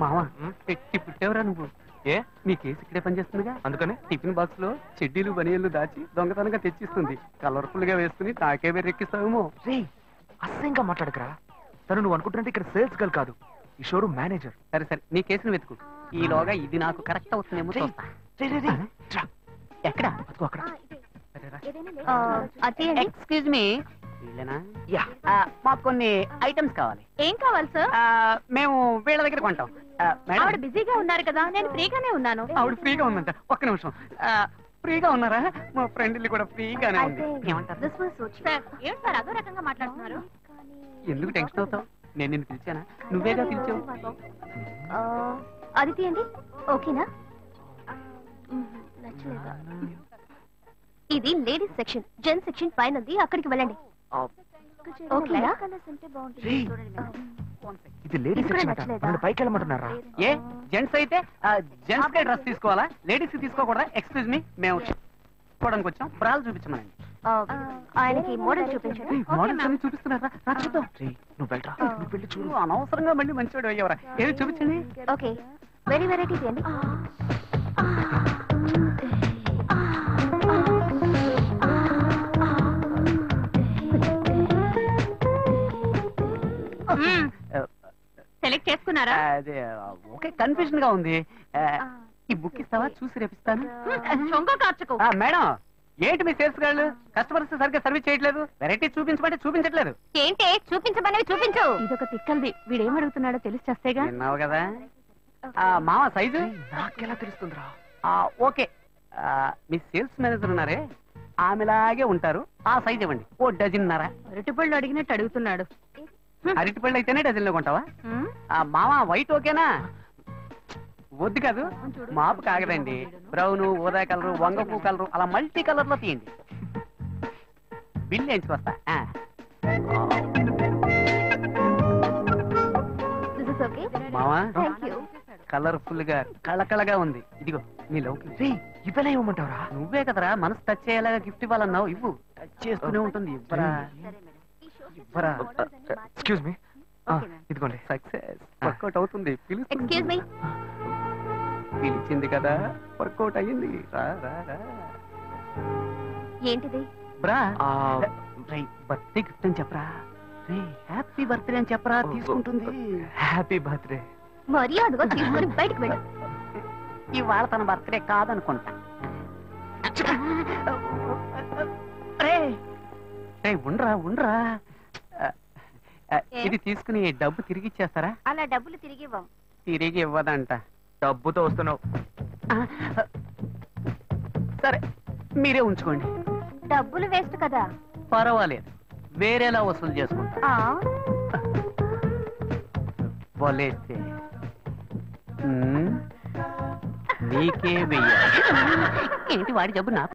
మావా పెట్టి పుట్టేవరా నువ్వు? ఏ నీ కేసు ఇక్కడే పనిచేస్తుందిగా, అందుకని టిఫిన్ బాక్స్ లో చెడ్డీలు బనియన్లు దాచి దొంగతనంగా తెచ్చిస్తుంది. కలర్ఫుల్ గా వేసుకుని నాకే బెర్రెక్కిస్తావేమో. రే అసహ్యంగా మాట్లాడకరా. తను నువ్వు అనుకుంటున్నట్టు ఇక్కడ సేల్స్ గర్ల్ కాదు, ఈ షోరూమ్ మేనేజర్. సరే సరే నీ కేసును వెతుకు. ఈలోగా ఇది నాకు కరెక్ట్ అవుతుందేమో చూస్తా. ఎక్కడ? అక్కడ. ఎక్స్క్యూజ్ మీ, మాకు కొన్ని ఐటమ్స్ కావాలి. ఏం కావాలి సార్? మేము వీళ్ళ దగ్గర కొంటాం. ఆవిడ బిజీగా ఉన్నారు కదా, నేను ఫ్రీగానే ఉన్నాను. ఆవిడ ఫ్రీగా ఉందంట. ఒక్క నిమిషం. ఫ్రీగా ఉన్నారా? మా ఫ్రెండ్ కూడా ఫ్రీగానే ఉంది. ఏమంటారు? ఏంటి సార్ అదో రకంగా మాట్లాడుతున్నారు? ఎందుకు టెన్షన్ అవుతావు? నేను నిన్ను పిలిచానా? నువ్వేగా పిలిచావు. అది తీయండి. ఓకేనా? నచ్చలేదా? ఇది లేడీస్ సెక్షన్, జెంట్స్ సెక్షన్ పైన ఉంది, అక్కడికి వెళ్ళండి. ఓకేనా? ఇది లేడీస్ సెక్షన్ అట. నన్ను పైకి వెళ్ళమంటున్నారా? ఏ జెంట్స్ అయితే జెంట్స్ కే డ్రెస్ తీసుకోవాలా, లేడీస్ కి తీసుకోకూడదా? ఎక్స్క్యూజ్ మీ, మేము చూడడానికి వచ్చాం. బ్రాలు చూపించమనండి. ఆయనకి మోడల్ చూపించండి. మోడల్స్ అన్ని చూపిస్తున్నారా? నువ్వు వెళ్ళరా, నువ్వు వెళ్ళి చూడు. అనవసరంగా మళ్ళీ మంచివాడు అయ్యేవరా. ఏది చూపించండి. ఓకే, వెరీ వెరైటీ తీయండి. సెలెక్ట్ చేసుకున్నారా? అదే ఓకే, కన్ఫ్యూజన్ గా ఉంది. ఈ బుక్ ఇస్తావా? చూసి రేపిస్తాను. మేడం, ఏంటి మీ సేల్స్ గాళ్ళు కస్టమర్స్ సరిగ్గా సర్వీస్ చేయట్లేదు? వెరైటీ చూపించమంటే చూపించట్లేదు. ఏంటి చూపించమనేవి చూపించు. ఇదొక తిక్కల్ది, వీడేం అడుగుతున్నాడో తెలిసి చేస్తేగా. విన్నావు కదా. మామ సైజు నాకెలా తెలుస్తుందిరా? ఓకే, మీ సేల్స్ మేనేజర్ ఉన్నారే, ఆమెలాగే ఉంటారు. ఆ సైజ్ ఇవ్వండి. ఓ డజన్నర. అరటిపళ్ళు అడిగినట్టు అడుగుతున్నాడు. అరటిపళ్ళు అయితేనే డజన్లో కొంటావా? మామ వైట్ ఓకేనా? వద్దు కాదు, మాపు కాగదండి. బ్రౌన్, ఊదా కలరు, వంగపూ కలరు, అలా మల్టీ కలర్ లో తీయండి. బిల్ ఎంచుకొస్తా. మావా కలర్ఫుల్ గా కళకళగా ఉంది. ఇదిగో నీ లౌకి. ఇవ్వలే ఇవ్వమంటావరా? నువ్వే కదరా మనసు టచ్ చేయాలగా గిఫ్ట్ ఇవ్వాలన్నావు. ఇవ్వు. టచ్ చేస్తూనే ఉంటుంది. ఇవ్వరా ఇవ్వరా. ఎక్స్క్యూజ్ మీ, ఇదిగోండి. సక్సెస్. వర్కౌట్ అవుతుంది. Excuse me. పిలిచింది కదా, వర్కౌట్ అయ్యింది. రా రా రా. ఏంటిది? బ్రా బర్త్డే గిఫ్ట్ అని చెప్పరా. హ్యాపీ బర్త్డే అని చెప్పరా, తీసుకుంటుంది. Happy birthday. మర్యాదగా తీసుకొని బయటకు వెళ్ళు. ఇవాళ తన బర్త్డే కాదనుకుంటా. ఉండరా ఉండరా. ఇది తీసుకుని డబ్బు తిరిగి ఇచ్చేస్తారా? అలా డబ్బులు తిరిగి ఇవ్వం. తిరిగి ఇవ్వదంట. డబ్బుతో వస్తున్నావు. సరే మీరే ఉంచుకోండి. డబ్బులు వేస్ట్ కదా. పర్వాలేదు, వేరేలా వసూలు చేసుకుంటా. వలేస్తే నీకే వెయ్యాలి. ఏంటి వాడి జబ్బు నాకు